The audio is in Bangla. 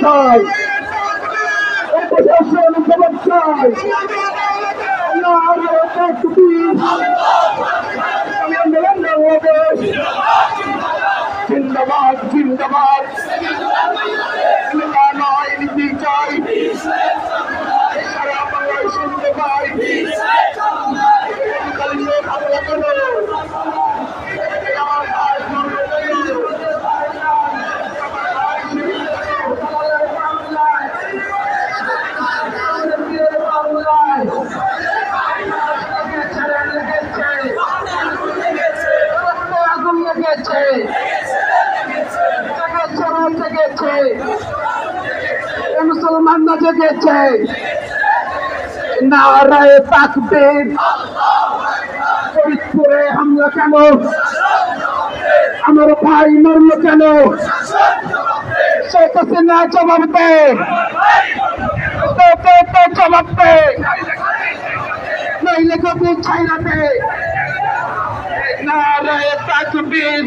কোথায়? প্রশাসন খবর চাই। জিন্দাবাদ জিন্দাবাদ নয় নীতি চাই সারা বাংলায় শুনতে পাই মুসলমান না জেগেছে নারায়ে তাকবীর ফরিদপুরে হামলা কেন আমার ভাই মরল কেন শেখ হাসিনা জবাব দে জবাব দে নইলে কবি ছাইরা দে নারায়ে তাকবীর